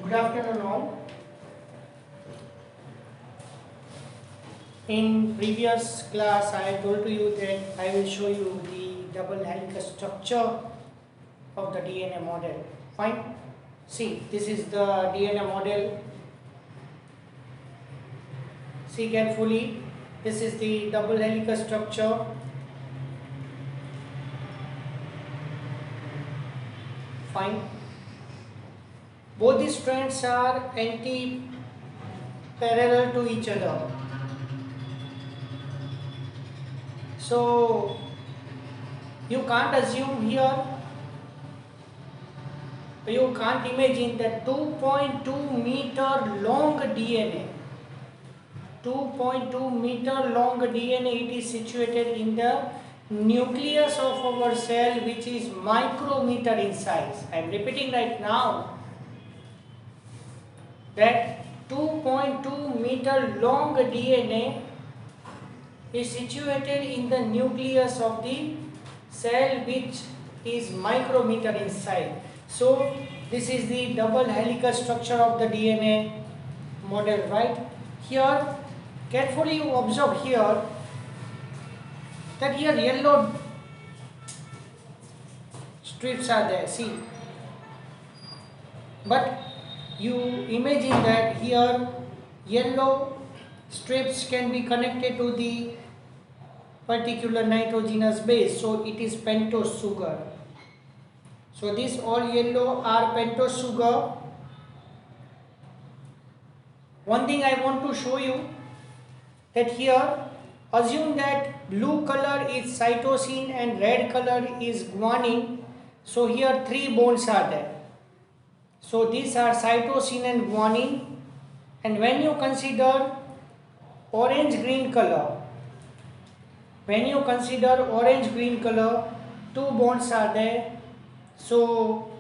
Good afternoon all. In previous class I told to you that I will show you the double helical structure of the DNA model. Fine. See, this is the DNA model. See carefully. This is the double helical structure. Fine. Both the strands are anti-parallel to each other. So you can't assume here, you can't imagine that 2.2 meter long DNA, 2.2 meter long DNA, it is situated in the nucleus of our cell, which is micrometer in size. I am repeating right now that 2.2 meter long DNA is situated in the nucleus of the cell, which is micrometer in size. So this is the double helical structure of the DNA model, right? Here carefully you observe here that here yellow strips are there, see, but you imagine that here yellow strips can be connected to the particular nitrogenous base, so it is pentose sugar. So this all yellow are pentose sugar. One thing I want to show you that here assume that blue color is cytosine and red color is guanine. So here three bonds are there. So these are cytosine and guanine, and when you consider orange green color, two bonds are there. So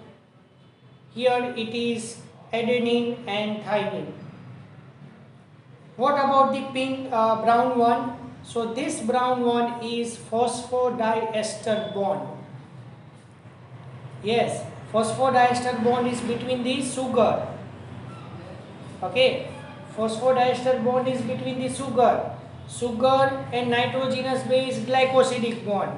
here it is adenine and thymine. What about the pink brown one? So this brown one is phosphodiester bond. Yes, phosphodiester bond is between the sugar. Okay, phosphodiester bond is between the sugar. Sugar and nitrogenous base glycosidic bond.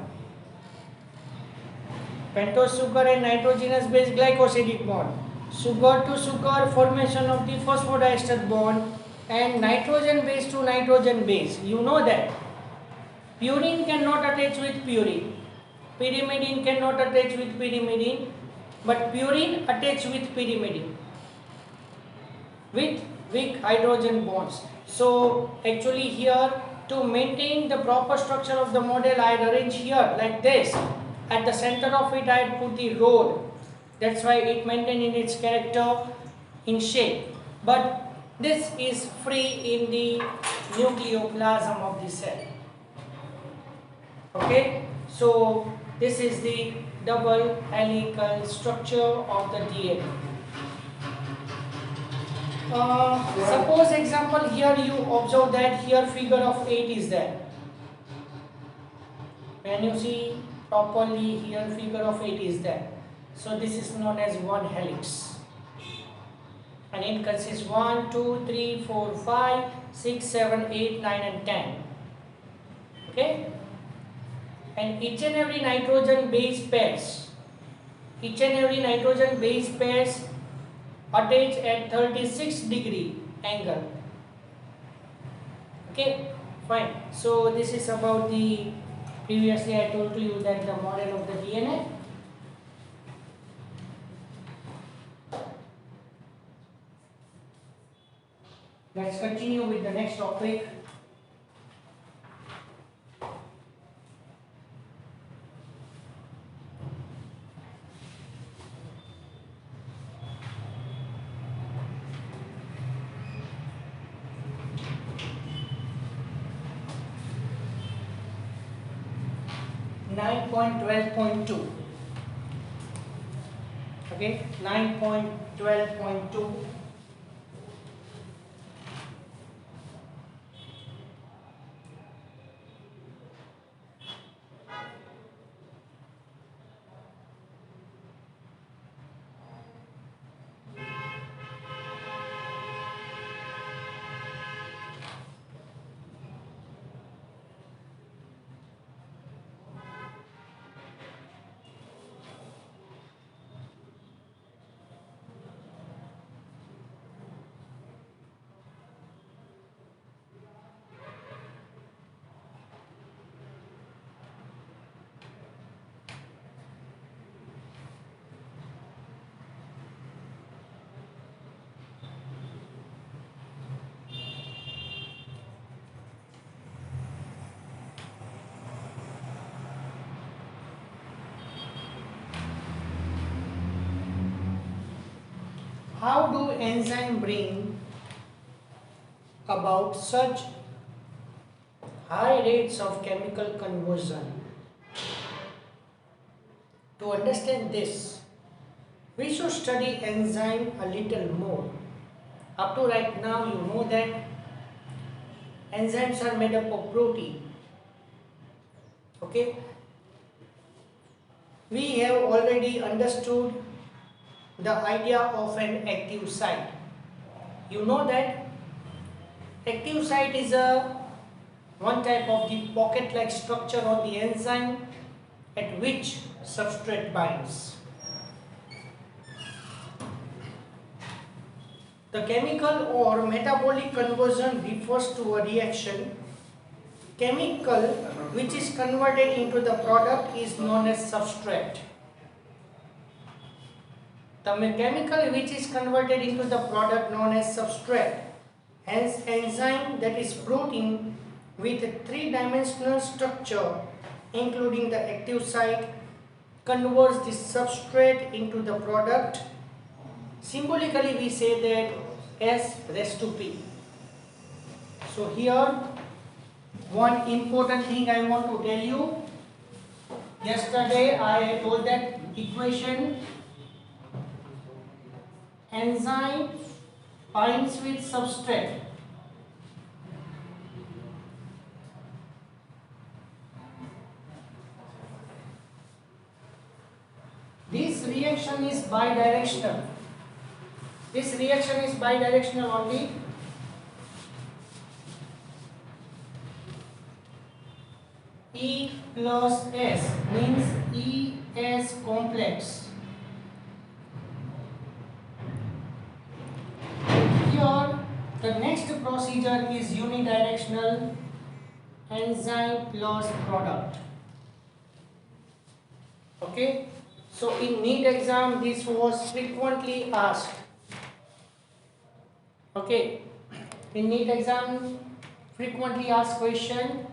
Pentose sugar and nitrogenous base glycosidic bond. Sugar to sugar formation of the phosphodiester bond, and nitrogen base to nitrogen base. You know that purine cannot attach with purine, pyrimidine cannot attach with pyrimidine, but purine attach with pyrimidine with weak hydrogen bonds. So actually here, to maintain the proper structure of the model, I had arranged here like this. At the center of it I had put the rod. That's why it maintained in its character in shape. But this is free in the nucleoplasm of the cell. Okay, so this is the double helical structure of the DNA. Suppose example here you observe that here figure of 8 is there. When you see properly here figure of 8 is there. So this is known as one helix. And it consists 1, 2, 3, 4, 5, 6, 7, 8, 9 and 10. Okay? And each and every nitrogen base pairs attach at 36-degree angle. Okay, fine. So this is about the, previously I told to you that the model of the DNA. Let's continue with the next topic. Nine point 12.2. Okay, 9.12.2. how do enzyme bring about such high rates of chemical conversion? To understand this, we should study enzyme a little more. Up to right now, you know that enzymes are made up of protein. Okay? We have already understood the idea of an active site. You know that active site is one type of the pocket-like structure on the enzyme at which substrate binds. The chemical or metabolic conversion refers to a reaction. Chemical which is converted into the product is known as substrate. The chemical which is converted into the product known as substrate. Hence, enzyme, that is protein with a three-dimensional structure including the active site, converts the substrate into the product. Symbolically we say that S raised to P. So here one important thing I want to tell you. Yesterday I told that equation, enzyme binds with substrate. This reaction is bidirectional. This reaction is bidirectional only. E plus S means ES complex. Here the next procedure is unidirectional, enzyme plus product. Okay. So in NEET exam this was frequently asked. Okay. In NEET exam frequently asked question,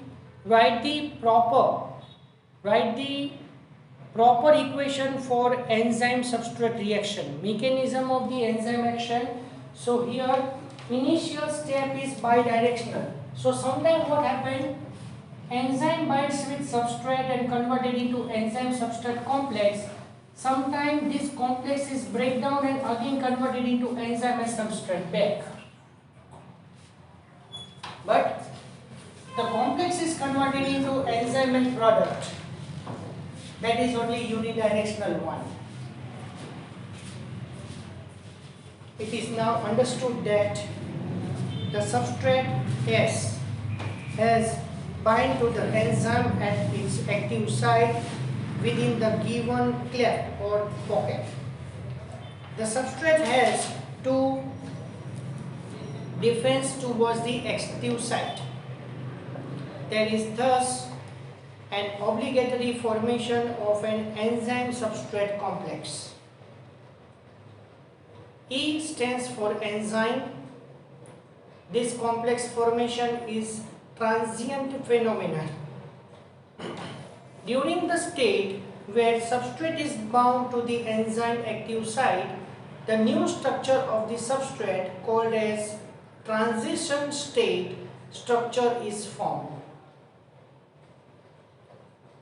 write the proper equation for enzyme substrate reaction, mechanism of the enzyme action. So here initial step is bidirectional. So sometimes what happened, enzyme binds with substrate and converted into enzyme substrate complex. Sometimes this complex is break down and again converted into enzyme and substrate back. But the complex is converted into enzyme and product. That is only unidirectional one. It is now understood that the substrate S has bind to the enzyme at its active site within the given cleft or pocket. The substrate has two defense towards the active site. There is thus an obligatory formation of an enzyme substrate complex. E stands for enzyme. This complex formation is transient phenomenon. During the state where substrate is bound to the enzyme active site, the new structure of the substrate called as transition state structure is formed.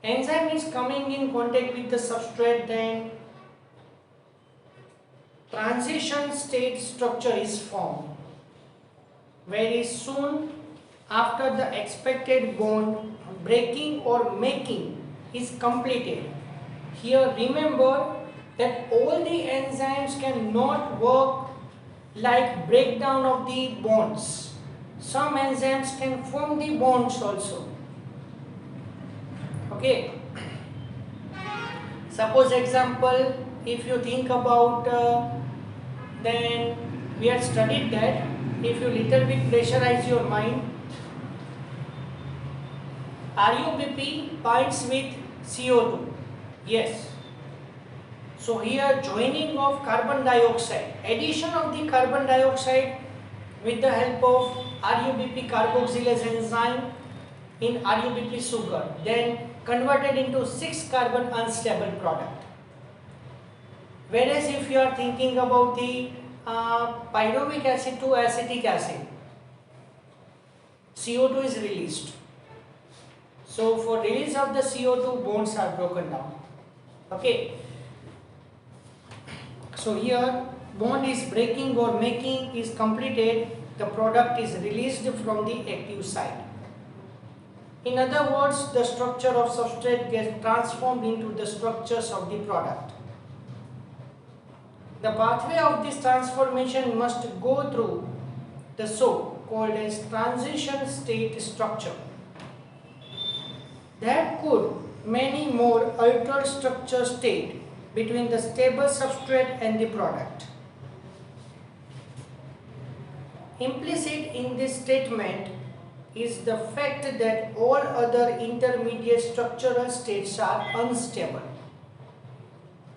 Enzyme is coming in contact with the substrate, then transition state structure is formed. Very soon after the expected bond breaking or making is completed. Here remember that all the enzymes cannot work like breakdown of the bonds. Some enzymes can form the bonds also. Okay. Suppose example, if you think about then we had studied that if you little bit pressurize your mind, RuBP binds with CO2. Yes. So here joining of carbon dioxide, addition of the carbon dioxide with the help of RuBP carboxylase enzyme in RuBP sugar, then converted into 6 carbon unstable product. Whereas if you are thinking about the pyruvic acid to acetic acid, CO2 is released. So for release of the CO2, bonds are broken down. Okay. So here bond is breaking or making is completed, the product is released from the active site. In other words, the structure of substrate gets transformed into the structures of the product. The pathway of this transformation must go through the so-called as transition state structure. There could many more altered structure state between the stable substrate and the product. Implicit in this statement is the fact that all other intermediate structural states are unstable.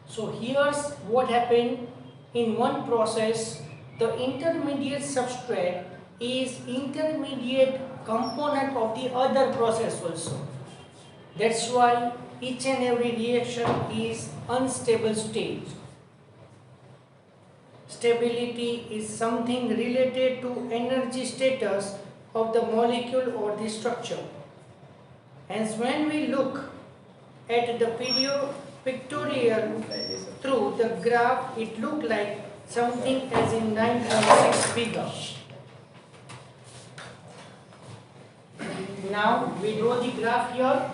So here's what happened in one process. The intermediate substrate is intermediate component of the other process also. That's why each and every reaction is unstable state. Stability is something related to energy status of the molecule or the structure. Hence, when we look at the pictorial through the graph, it looked like something as in 9.6 figure. Now we draw the graph here.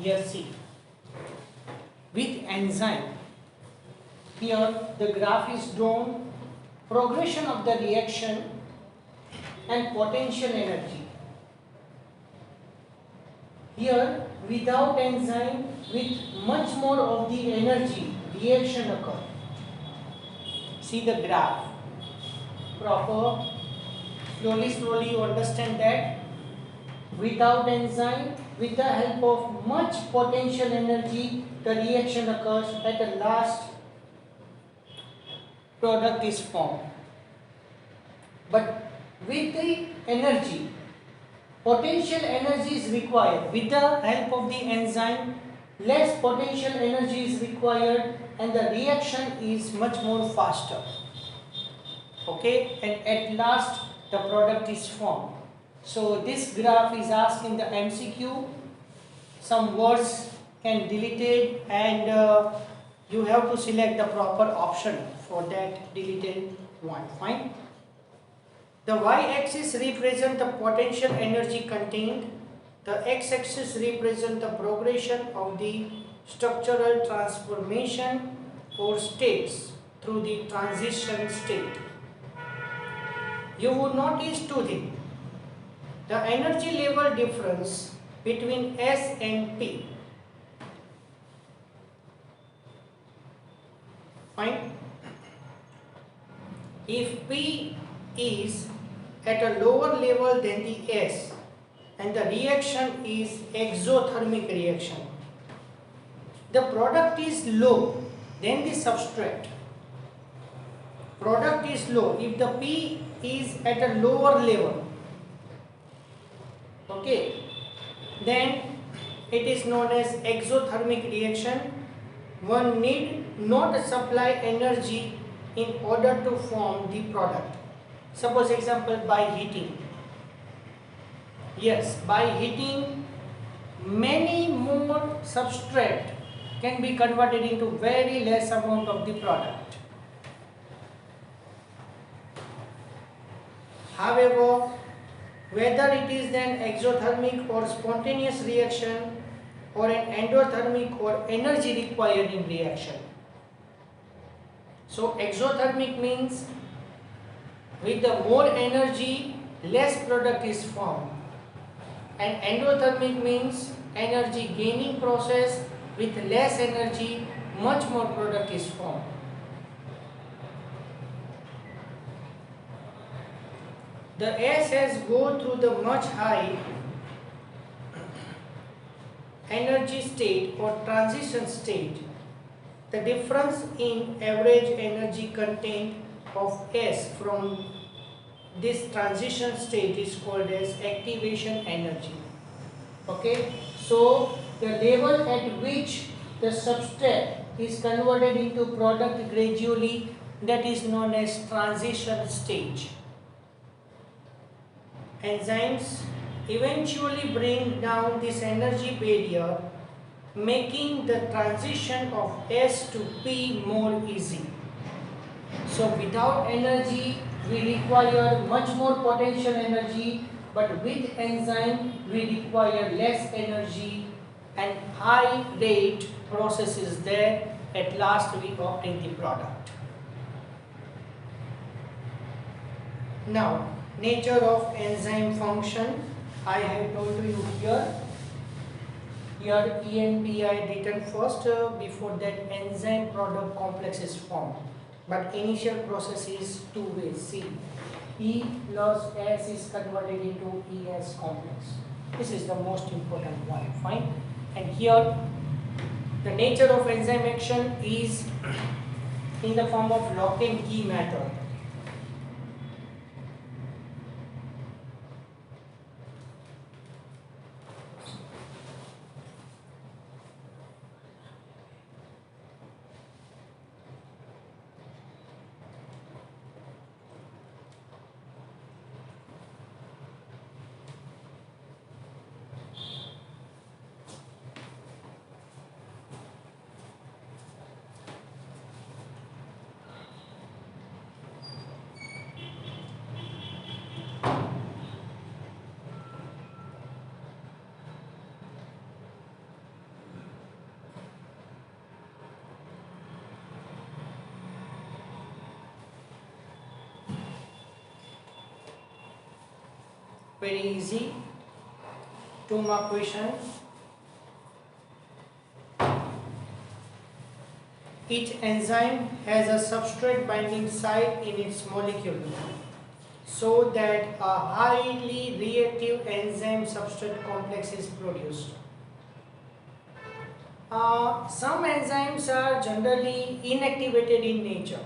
Here see, with enzyme, here the graph is drawn, progression of the reaction and potential energy. Here without enzyme, with much more of the energy, reaction occur. See the graph proper. Slowly you understand that without enzyme, with the help of much potential energy, the reaction occurs. At the last, product is formed. But with the energy, potential energy is required. With the help of the enzyme, less potential energy is required and the reaction is much more faster. Okay, and at last the product is formed. So this graph is asked in the MCQ. Some words can delete it and you have to select the proper option for that deleted one. Fine. The y-axis represents the potential energy contained. The x-axis represents the progression of the structural transformation or states through the transition state. You would notice two things. The energy level difference between S and P. Fine. If P is at a lower level than the S and the reaction is exothermic reaction, the product is low than the substrate. Product is low if the P is at a lower level. Okay, then it is known as exothermic reaction. One need not supply energy in order to form the product. Suppose example, by heating. Yes, by heating many more substrate can be converted into very less amount of the product. However, whether it is an exothermic or spontaneous reaction or an endothermic or energy required in reaction. So exothermic means with the more energy, less product is formed. And endothermic means energy gaining process, with less energy, much more product is formed. The S has go through the much high energy state or transition state. The difference in average energy content of S from this transition state is called as activation energy. Okay, so the level at which the substrate is converted into product gradually, that is known as transition stage. Enzymes eventually bring down this energy barrier, making the transition of S to P more easy. So without energy, we require much more potential energy, but with enzyme, we require less energy and high rate process is there. At last, we obtain the product. Now, nature of enzyme function, I have told you here. Here ENPI written first, before that enzyme product complex is formed. But initial process is two ways. See, E plus S is converted into ES complex. This is the most important one. Fine. And here the nature of enzyme action is in the form of lock and key method. very easy 2-mark question. Each enzyme has a substrate binding site in its molecule so that a highly reactive enzyme substrate complex is produced. Some enzymes are generally inactivated in nature.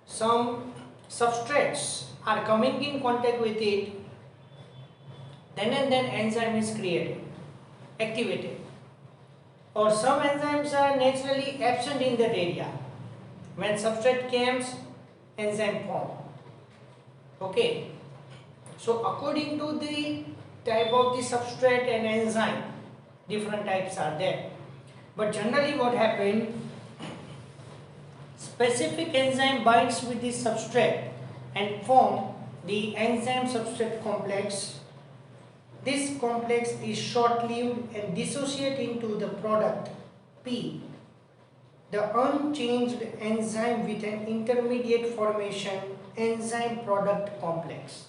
Some substrates are coming in contact with it, then and then enzyme is activated. Or some enzymes are naturally absent in that area. When substrate comes, enzyme form. Okay. So according to the type of the substrate and enzyme, different types are there. But generally what happens, specific enzyme binds with the substrate and form the enzyme substrate complex. This complex is short-lived and dissociate into the product P, the unchanged enzyme with an intermediate formation enzyme product complex.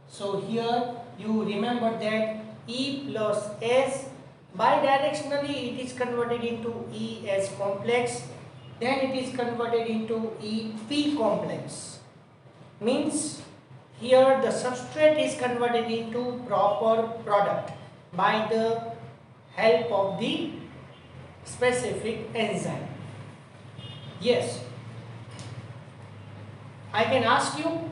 So here you remember that E plus S, bidirectionally it is converted into ES complex, then it is converted into EP complex. Means here the substrate is converted into proper product by the help of the specific enzyme. Yes, I can ask you,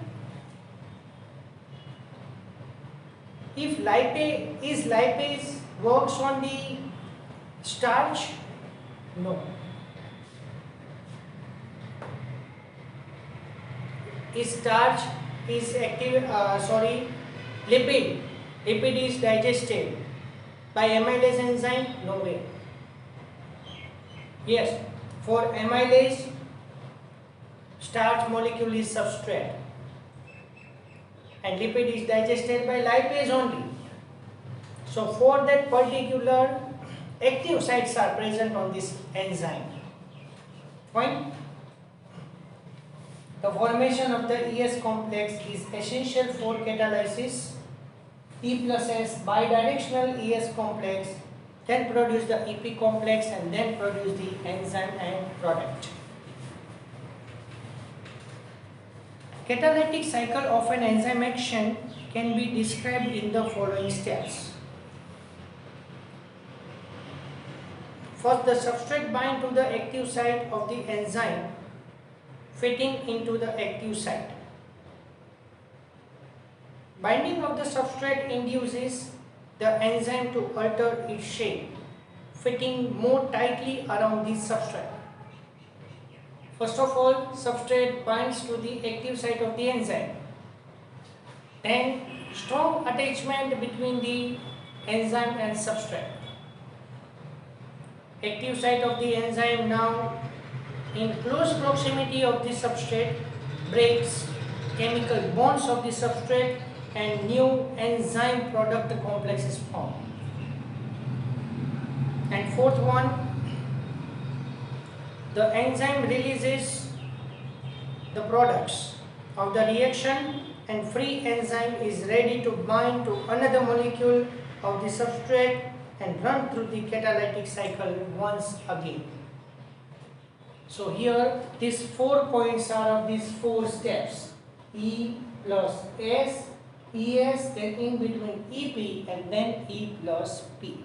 if lipase works on the starch? No. Starch is lipid is digested by amylase enzyme? No way. Yes, for amylase, starch molecule is substrate and lipid is digested by lipase only. So for that particular, active sites are present on this enzyme. Fine. The formation of the ES complex is essential for catalysis. E plus S bidirectional ES complex then produce the EP complex and then produce the enzyme and product. Catalytic cycle of an enzyme action can be described in the following steps. First, the substrate bind to the active site of the enzyme, fitting into the active site. Binding of the substrate induces the enzyme to alter its shape, fitting more tightly around the substrate. First of all, substrate binds to the active site of the enzyme. Then, strong attachment between the enzyme and substrate. Active site of the enzyme now in close proximity of the substrate breaks chemical bonds of the substrate and new enzyme product complex is formed. And fourth one, the enzyme releases the products of the reaction and free enzyme is ready to bind to another molecule of the substrate and run through the catalytic cycle once again. So here these 4 points are of these 4 steps: E plus S, ES, then in between EP and then E plus P.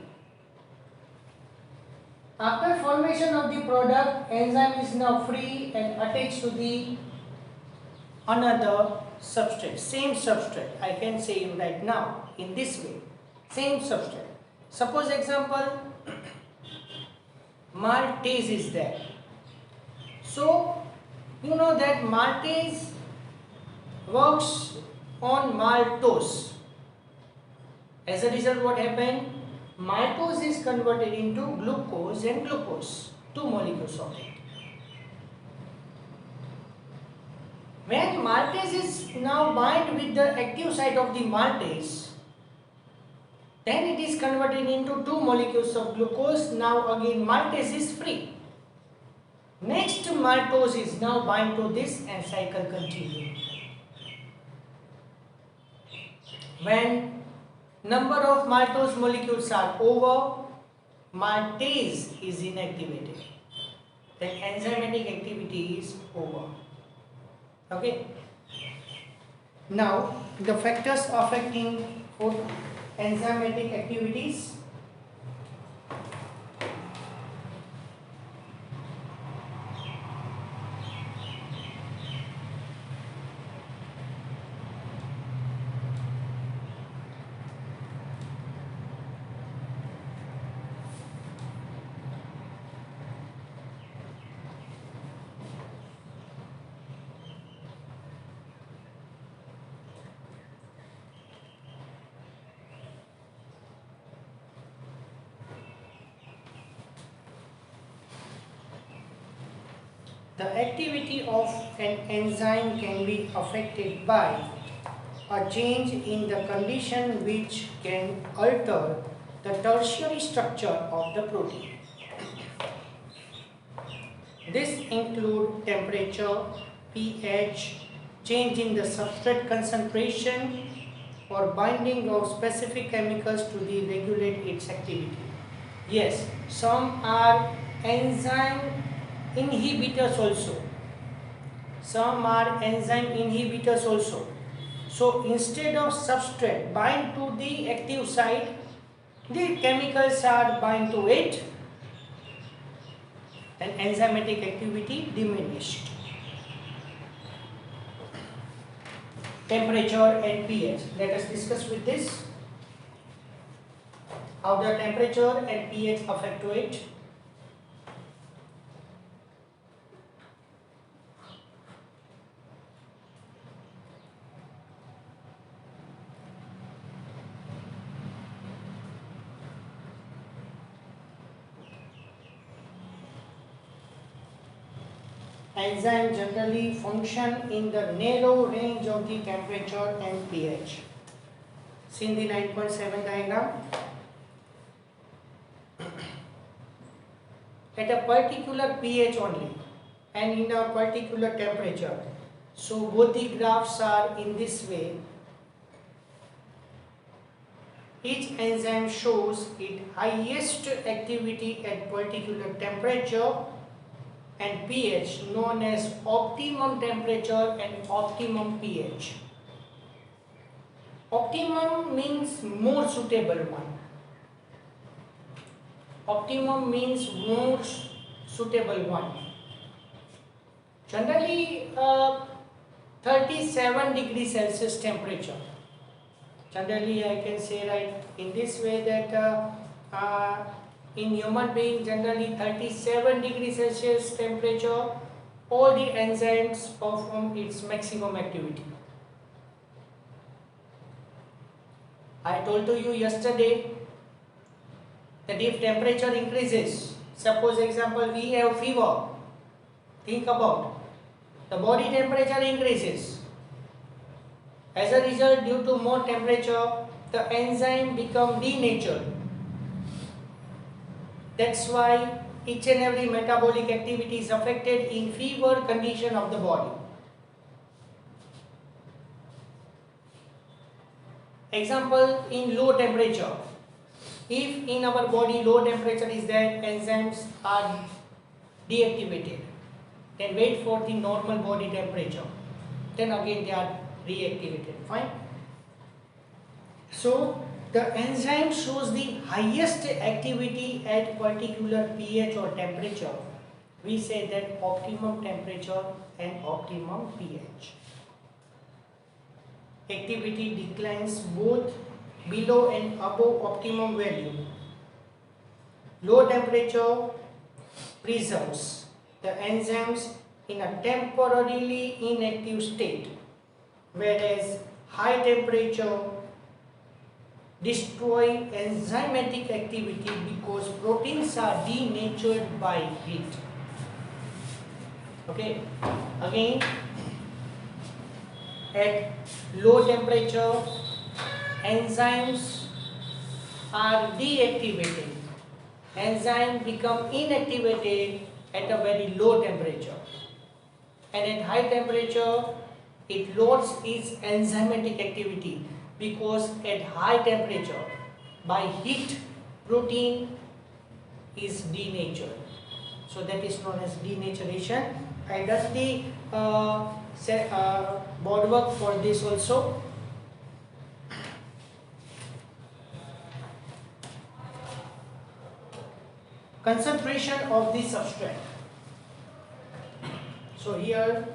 After formation of the product, enzyme is now free and attached to the another substrate, same substrate. I can say right now in this way, same substrate. Suppose example, maltase is there. So you know that maltase works on maltose. As a result, what happened? Maltose is converted into glucose and glucose, 2 molecules of it. When maltase is now bind with the active site of the maltase, then it is converted into 2 molecules of glucose. Now again maltase is free. Next maltose is now bind to this and cycle continue. When number of maltose molecules are over, maltase is inactivated. Then enzymatic activity is over. Okay. Now the factors affecting enzymatic activities. The activity of an enzyme can be affected by a change in the condition which can alter the tertiary structure of the protein. This include temperature, pH, change in the substrate concentration, or binding of specific chemicals to regulate its activity. Yes, some are enzyme inhibitors also. Some are enzyme inhibitors also. So instead of substrate bind to the active site, the chemicals are bind to it, and enzymatic activity diminished. Temperature and pH. Let us discuss with this how the temperature and pH affect to it. Enzymes generally function in the narrow range of the temperature and pH. See in the 9.7 diagram. At a particular pH only and in a particular temperature. So both the graphs are in this way. Each enzyme shows its highest activity at particular temperature and pH, known as optimum temperature and optimum pH. Optimum means more suitable one. Optimum means more suitable one. Generally 37 degrees Celsius temperature. Generally I can say right in this way that in human being generally 37 degrees Celsius temperature, all the enzymes perform its maximum activity. I told to you yesterday that if temperature increases, suppose example we have fever, think about the body temperature increases. As a result, due to more temperature, the enzyme become denatured. That's why each and every metabolic activity is affected in fever condition of the body. Example, in low temperature. If in our body low temperature is there, enzymes are deactivated. Then wait for the normal body temperature. Then again they are reactivated. Fine. So the enzyme shows the highest activity at particular pH or temperature. We say that optimum temperature and optimum pH. Activity declines both below and above optimum value. Low temperature preserves the enzymes in a temporarily inactive state, whereas high temperature destroy enzymatic activity because proteins are denatured by heat. Okay, again at low temperature enzymes are deactivated. Enzyme become inactivated at a very low temperature, and at high temperature it loads its enzymatic activity, because at high temperature by heat protein is denatured. So that is known as denaturation. I done the board work for this also. Concentration of the substrate. So here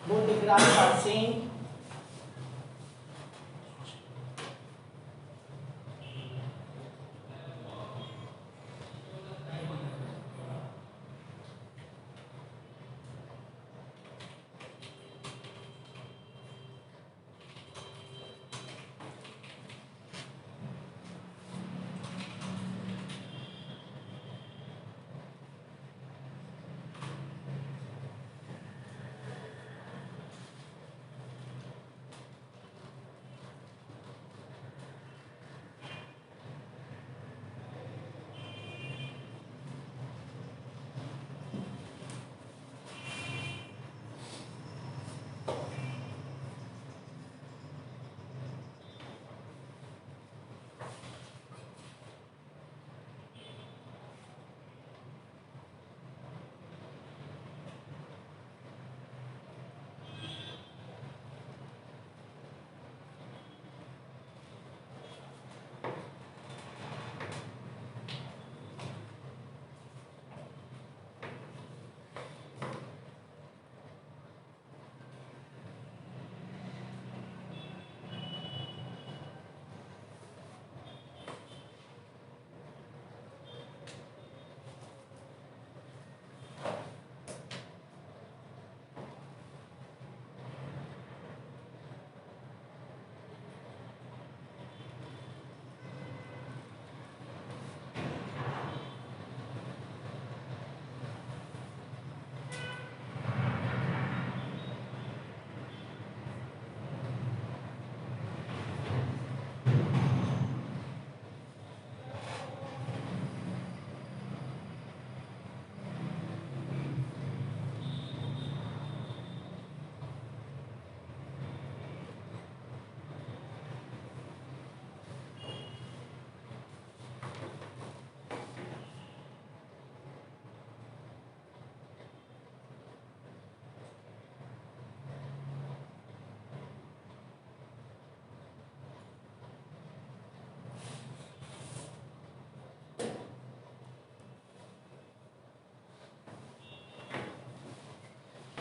both the graphs are same.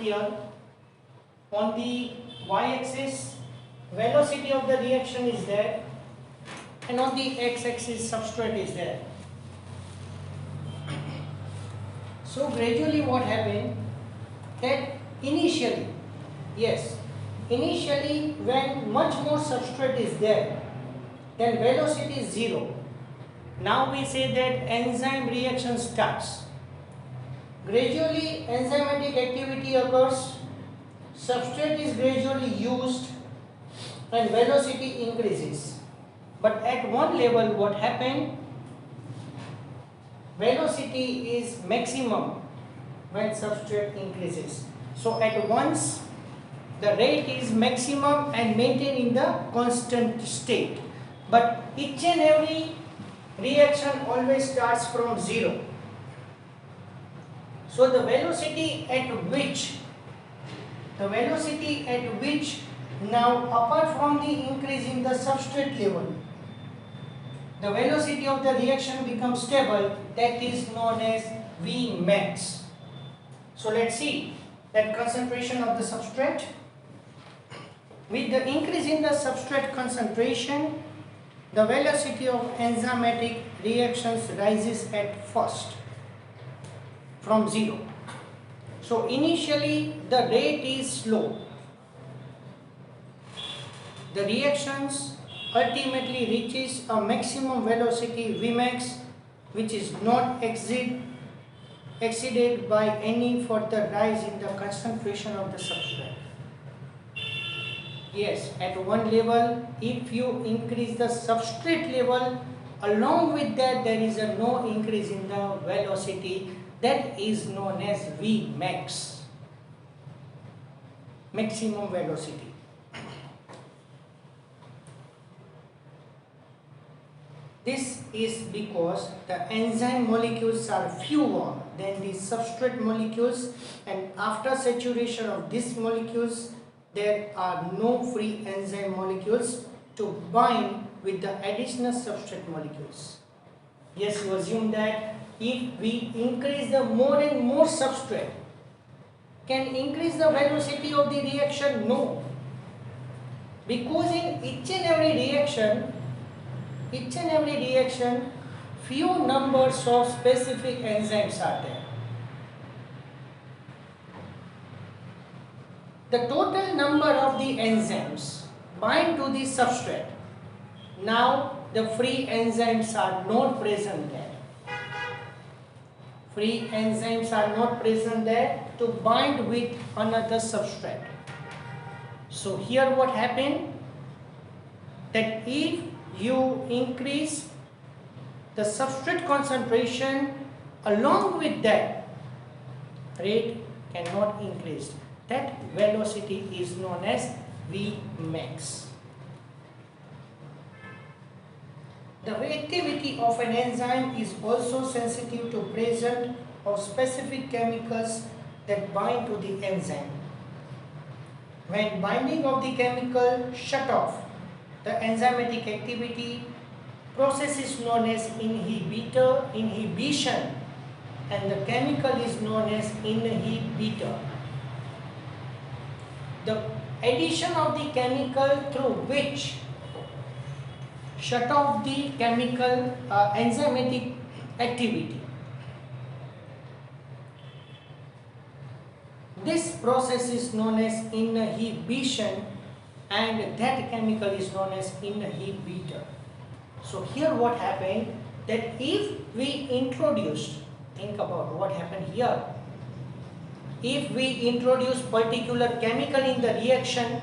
Here on the y-axis velocity of the reaction is there, and on the x-axis substrate is there. So gradually what happened, that initially when much more substrate is there, then velocity is 0. Now we say that enzyme reaction starts. Gradually enzymatic activity occurs, substrate is gradually used, and velocity increases. But at one level what happened, velocity is maximum when substrate increases. So at once the rate is maximum and maintained in the constant state. But each and every reaction always starts from 0. So the velocity at which now, apart from the increase in the substrate level, the velocity of the reaction becomes stable, that is known as Vmax. So let's see that concentration of the substrate. With the increase in the substrate concentration, the velocity of enzymatic reactions rises at first from 0. So initially the rate is slow. The reactions ultimately reaches a maximum velocity Vmax, which is not exceeded by any further rise in the concentration of the substrate. Yes, at one level, if you increase the substrate level, along with that there is no increase in the velocity, that is known as Vmax, maximum velocity. This is because the enzyme molecules are fewer than the substrate molecules, and after saturation of these molecules there are no free enzyme molecules to bind with the additional substrate molecules. Yes, you assume that if we increase the more and more substrate, can increase the velocity of the reaction? No. Because in each and every reaction, few numbers of specific enzymes are there. The total number of the enzymes bind to the substrate. Now the free enzymes are not present there. Free enzymes are not present there to bind with another substrate. So here what happened? That if you increase the substrate concentration, along with that rate cannot increase. That velocity is known as Vmax. The reactivity of an enzyme is also sensitive to presence of specific chemicals that bind to the enzyme. When binding of the chemical shut off the enzymatic activity, process is known as inhibition, and the chemical is known as inhibitor. The addition of the chemical through which shut off the chemical enzymatic activity. This process is known as inhibition, and that chemical is known as inhibitor. So here what happened, that if we introduced, think about what happened here. If we introduce particular chemical in the reaction,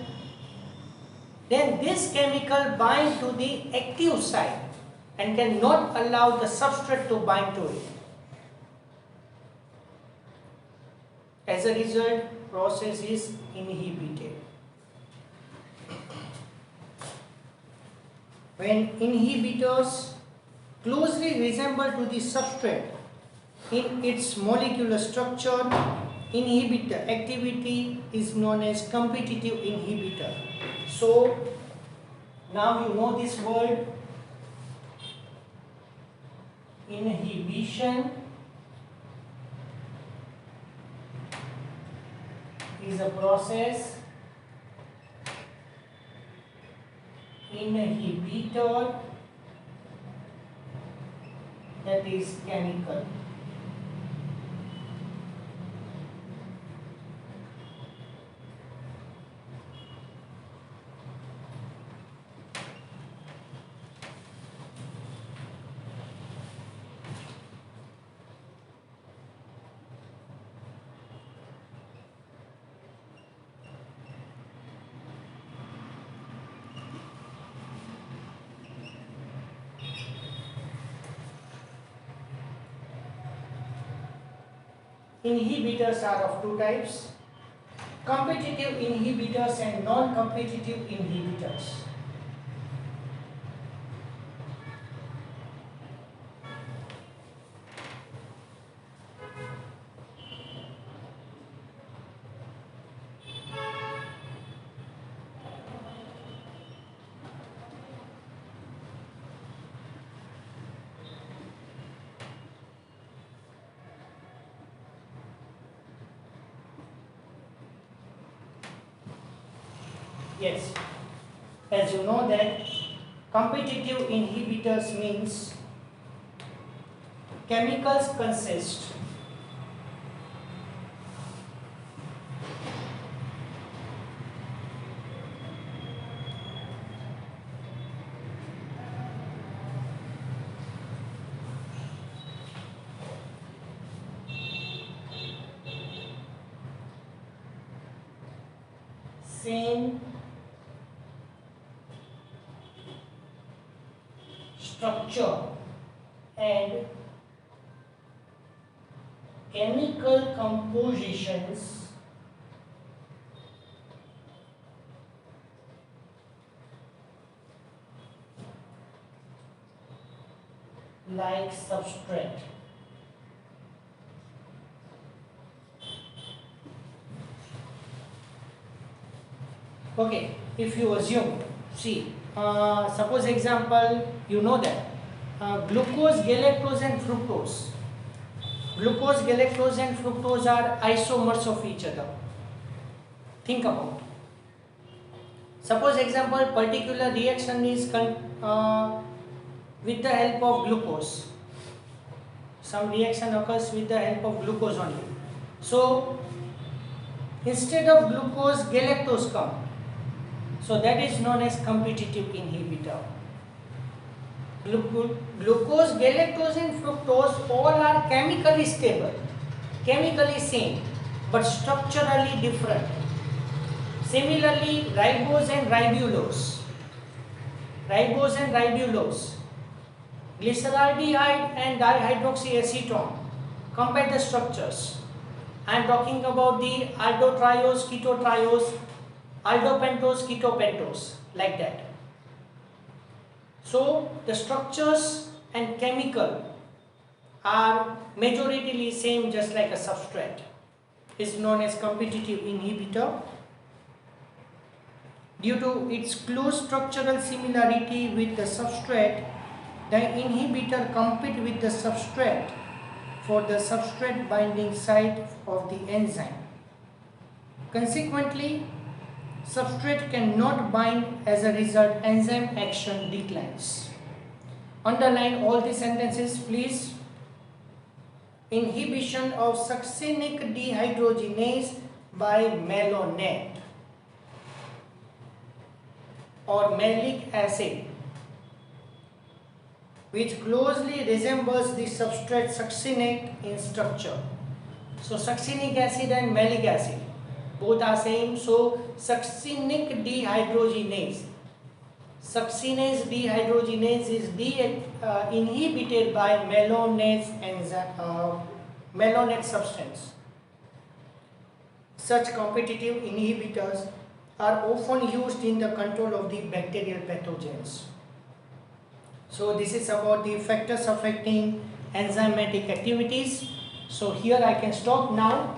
then this chemical binds to the active site and cannot allow the substrate to bind to it. As a result, process is inhibited. When inhibitors closely resemble to the substrate in its molecular structure, inhibitor activity is known as competitive inhibitor. So now you know this word, inhibition is a process, inhibitor that is chemical. Inhibitors are of two types: competitive inhibitors and non-competitive inhibitors. Yes, as you know that competitive inhibitors means chemicals consist same structure and chemical compositions like substrate. Okay, if you assume, see, suppose example, you know that glucose, galactose and fructose. Glucose, galactose and fructose are isomers of each other. Think about. Suppose example, particular reaction is with the help of glucose. Some reaction occurs with the help of glucose only. So, instead of glucose, galactose come. So that is known as competitive inhibitor. Glucose, galactose and fructose all are chemically stable, chemically same, but structurally different. Similarly, ribose and ribulose, glyceraldehyde and dihydroxyacetone. Compare the structures. I am talking about the aldotriose, ketotriose, aldopentose, ketopentose, like that. So the structures and chemical are majoritarily same, just like a substrate. Is known as competitive inhibitor. Due to its close structural similarity with the substrate, the inhibitor compete with the substrate for the substrate binding site of the enzyme. Consequently, substrate cannot bind, as a result enzyme action declines. Underline all the sentences please. Inhibition of succinic dehydrogenase by malonate or malic acid, which closely resembles the substrate succinate in structure. So succinic acid and malic acid both are same. So succinic dehydrogenase. Succinase dehydrogenase is inhibited by malonate substance. Such competitive inhibitors are often used in the control of the bacterial pathogens. So this is about the factors affecting enzymatic activities. So here I can stop now.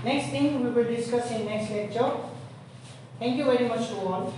Next thing we will discuss in next lecture. Thank you very much to all.